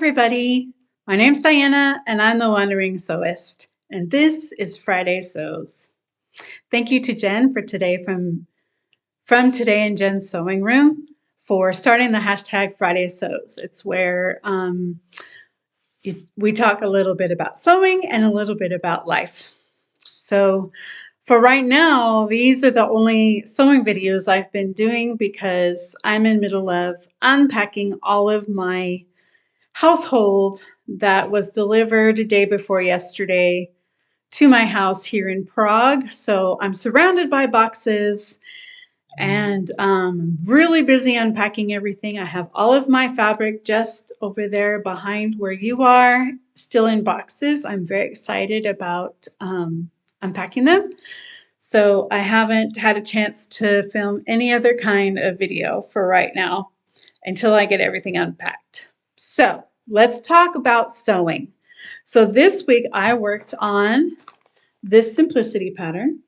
everybody. My name's Diana and I'm the Wandering Sewist. And this is Friday Sews. Thank you to Jen for today from Today in Jen's Sewing Room for starting the hashtag Friday Sews. It's where we talk a little bit about sewing and a little bit about life. So for right now, these are the only sewing videos I've been doing because I'm in the middle of unpacking all of my household that was delivered a day before yesterday to my house here in Prague. So I'm surrounded by boxes and really busy unpacking everything. I have all of my fabric just over there behind where you are, still in boxes. I'm very excited about unpacking them. So I haven't had a chance to film any other kind of video for right now until I get everything unpacked. So let's talk about sewing. So this week I worked on this simplicity pattern,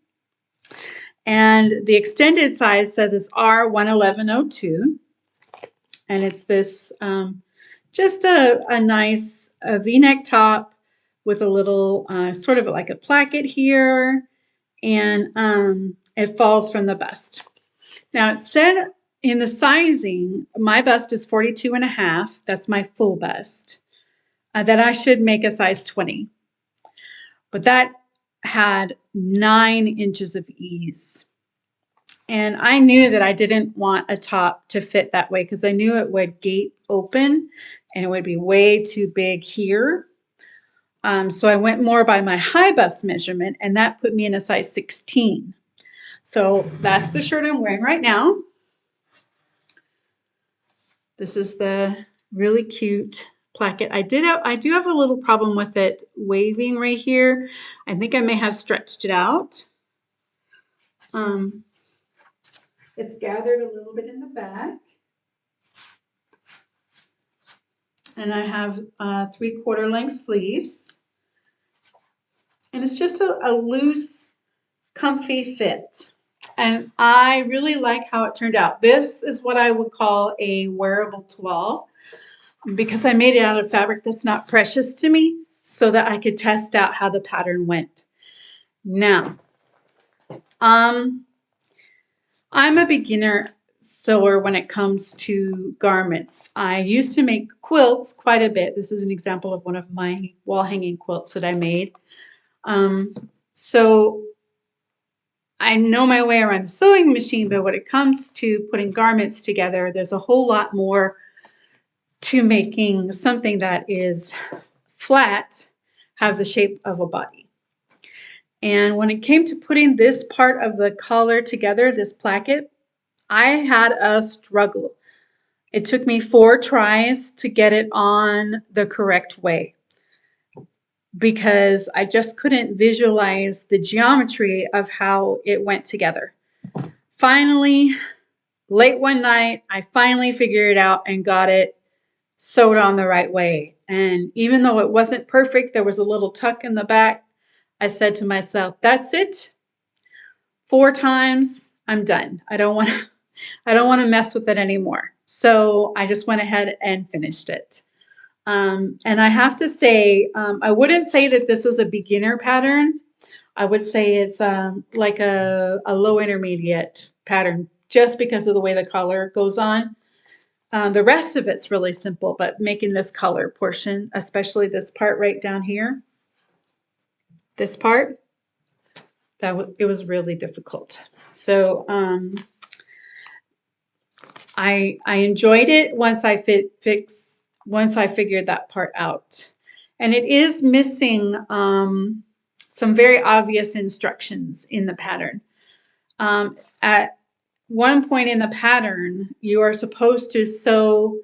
and the extended size says it's R11102, and it's this just a nice V-neck top with a little sort of like a placket here, and it falls from the bust. Now it said in the sizing, my bust is 42.5. That's my full bust. That I should make a size 20. But that had 9 inches of ease. And I knew that I didn't want a top to fit that way because I knew it would gape open and it would be way too big here. So I went more by my high bust measurement, and that put me in a size 16. So that's the shirt I'm wearing right now. This is the really cute placket. I do have a little problem with it waving right here. I think I may have stretched it out. It's gathered a little bit in the back. And I have 3/4 length sleeves. And it's just a loose, comfy fit. And I really like how it turned out. This is what I would call a wearable toile, because I made it out of fabric that's not precious to me so that I could test out how the pattern went. Now, I'm a beginner sewer when it comes to garments. I used to make quilts quite a bit. This is an example of one of my wall hanging quilts that I made. So I know my way around a sewing machine, but when it comes to putting garments together, there's a whole lot more to making something that is flat have the shape of a body. And when it came to putting this part of the collar together, this placket, I had a struggle. It took me 4 tries to get it on the correct way because I just couldn't visualize the geometry of how it went together. Finally, late one night, I finally figured it out and got it sewed on the right way. And even though it wasn't perfect, there was a little tuck in the back. I said to myself, that's it. 4 times, I'm done. I don't want to mess with it anymore. So I just went ahead and finished it. And I have to say, I wouldn't say that this is a beginner pattern. I would say it's like a low intermediate pattern just because of the way the collar goes on. The rest of it's really simple, but making this collar portion, especially this part right down here, this part, it was really difficult. So I enjoyed it once I figured that part out. And it is missing some very obvious instructions in the pattern. At one point in the pattern, you are supposed to sew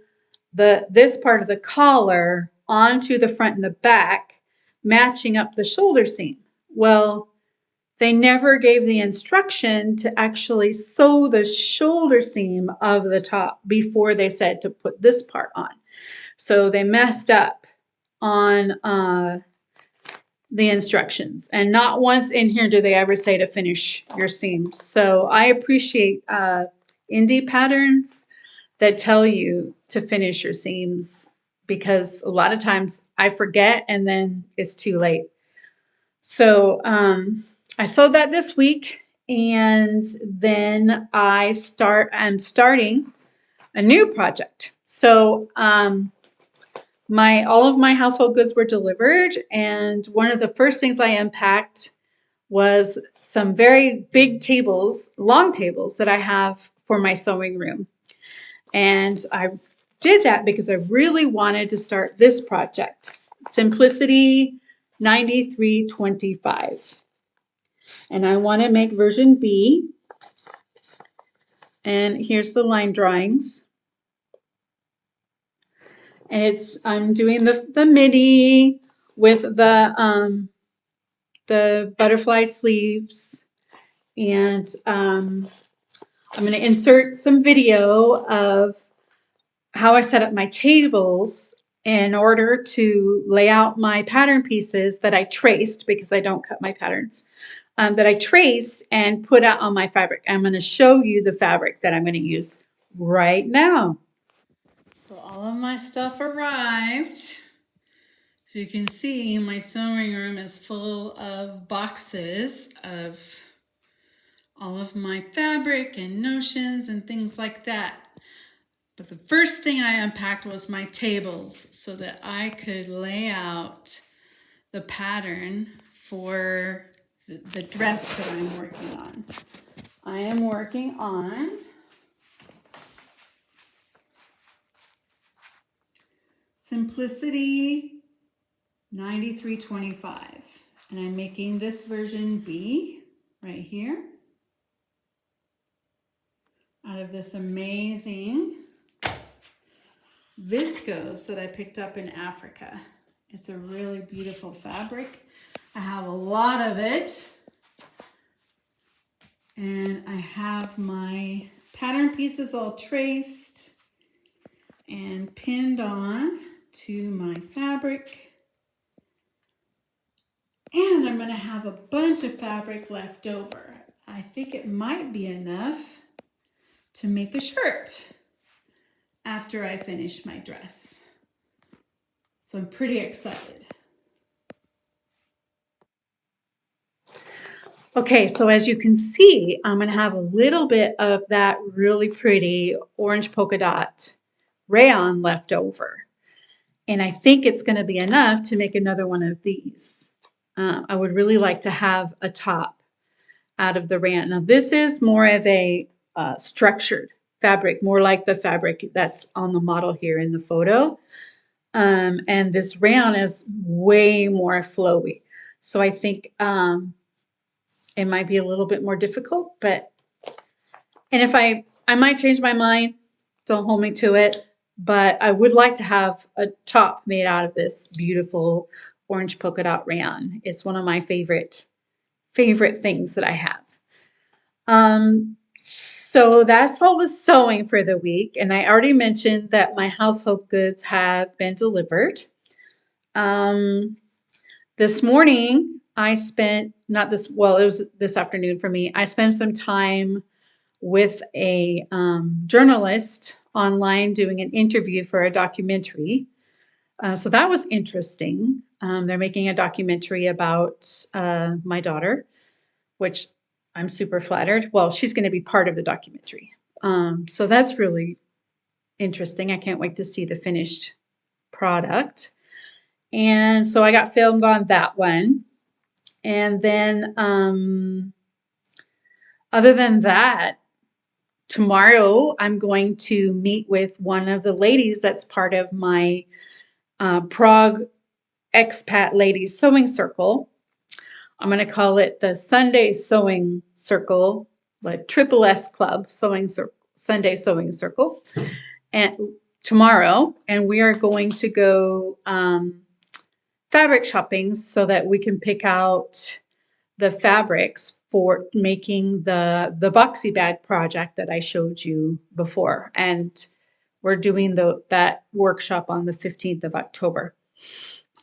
this part of the collar onto the front and the back, matching up the shoulder seam. Well, they never gave the instruction to actually sew the shoulder seam of the top before they said to put this part on. So they messed up on the instructions. And not once in here do they ever say to finish your seams. So I appreciate indie patterns that tell you to finish your seams because a lot of times I forget and then it's too late. So I sewed that this week, and then I'm starting a new project. So my all of my household goods were delivered, and one of the first things I unpacked was some very big tables, long tables that I have for my sewing room. And I did that because I really wanted to start this project, Simplicity 9325. And I want to make version B. And here's the line drawings. And I'm doing the midi with the butterfly sleeves, and I'm going to insert some video of how I set up my tables in order to lay out my pattern pieces that I traced, because I don't cut my patterns, that I traced and put out on my fabric. I'm going to show you the fabric that I'm going to use right now. So all of my stuff arrived. So you can see my sewing room is full of boxes of all of my fabric and notions and things like that. But the first thing I unpacked was my tables so that I could lay out the pattern for the dress that I'm working on. I am working on Simplicity 9325, and I'm making this version B right here out of this amazing viscose that I picked up in Africa. It's a really beautiful fabric. I have a lot of it, and I have my pattern pieces all traced and pinned on to my fabric. And I'm going to have a bunch of fabric left over. I think it might be enough to make a shirt after I finish my dress. So I'm pretty excited. Okay, so as you can see, I'm going to have a little bit of that really pretty orange polka dot rayon left over. And I think it's going to be enough to make another one of these. I would really like to have a top out of the rayon. Now this is more of a structured fabric, more like the fabric that's on the model here in the photo. And this rayon is way more flowy. So I think it might be a little bit more difficult, and if I might change my mind, don't hold me to it, but I would like to have a top made out of this beautiful orange polka dot rayon. It's one of my favorite things that I have. So that's all the sewing for the week. And I already mentioned that my household goods have been delivered. This morning I spent, it was this afternoon for me. I spent some time with a journalist online doing an interview for a documentary. So that was interesting. They're making a documentary about my daughter, which I'm super flattered. Well, she's going to be part of the documentary. So that's really interesting. I can't wait to see the finished product. And so I got filmed on that one. And then other than that, tomorrow I'm going to meet with one of the ladies that's part of my Prague expat ladies sewing circle. I'm going to call it the Sunday Sewing Circle, like Triple S Club Sunday Sewing Circle, and tomorrow, and we are going to go fabric shopping so that we can pick out the fabrics for making the boxy bag project that I showed you before, and we're doing that workshop on the 15th of October.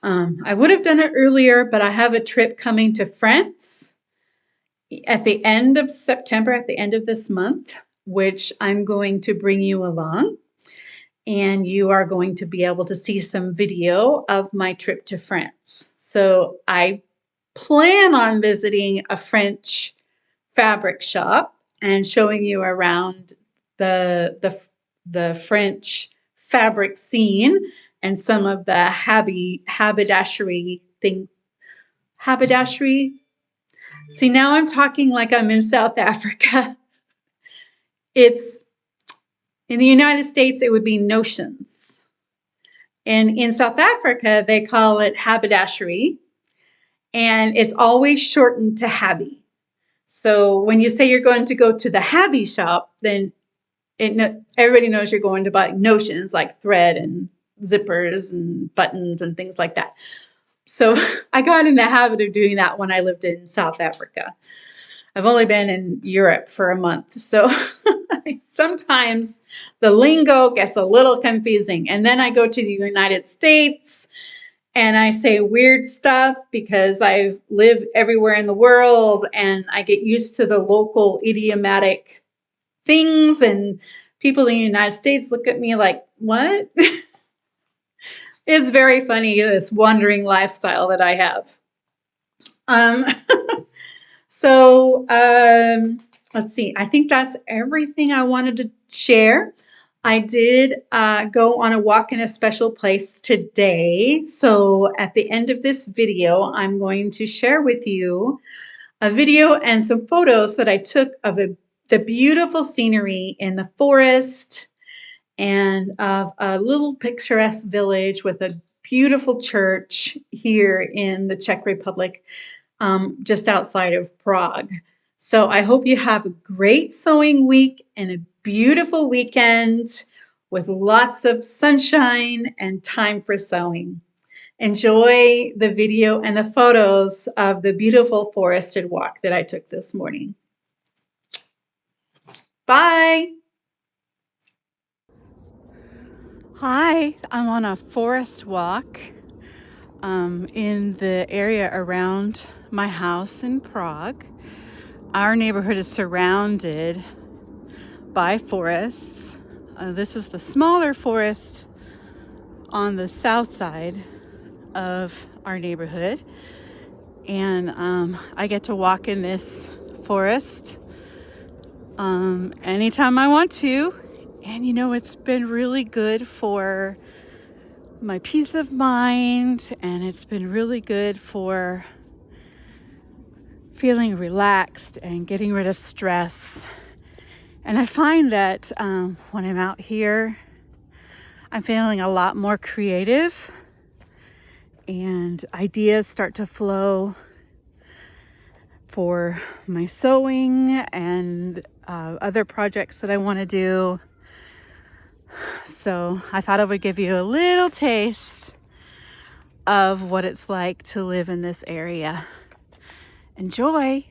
I would have done it earlier, but I have a trip coming to France at the end of September, at the end of this month, which I'm going to bring you along. and you are going to be able to see some video of my trip to France. So I plan on visiting a French fabric shop and showing you around the French fabric scene and some of the haberdashery thing. Haberdashery. See, now I'm talking like I'm in South Africa. It's in the United States, it would be notions. And in South Africa, they call it haberdashery, and it's always shortened to habby. So when you say you're going to go to the habby shop, then everybody knows you're going to buy notions like thread and zippers and buttons and things like that. So I got in the habit of doing that when I lived in South Africa. I've only been in Europe for a month, so sometimes the lingo gets a little confusing. And then I go to the United States and I say weird stuff because I live everywhere in the world and I get used to the local idiomatic things, and people in the United States look at me like, what? It's very funny, this wandering lifestyle that I have. So let's see. I think that's everything I wanted to share. I did go on a walk in a special place today. So at the end of this video, I'm going to share with you a video and some photos that I took of the beautiful scenery in the forest and of a little picturesque village with a beautiful church here in the Czech Republic, just outside of Prague. So I hope you have a great sewing week and a beautiful weekend with lots of sunshine and time for sewing. Enjoy the video and the photos of the beautiful forested walk that I took this morning. Bye. Hi, I'm on a forest walk in the area around my house in Prague. Our neighborhood is surrounded by forests. This is the smaller forest on the south side of our neighborhood, and I get to walk in this forest anytime I want to. And you know, it's been really good for my peace of mind, and it's been really good for feeling relaxed and getting rid of stress. And I find that when I'm out here, I'm feeling a lot more creative and ideas start to flow for my sewing and other projects that I want to do. So I thought I would give you a little taste of what it's like to live in this area. Enjoy!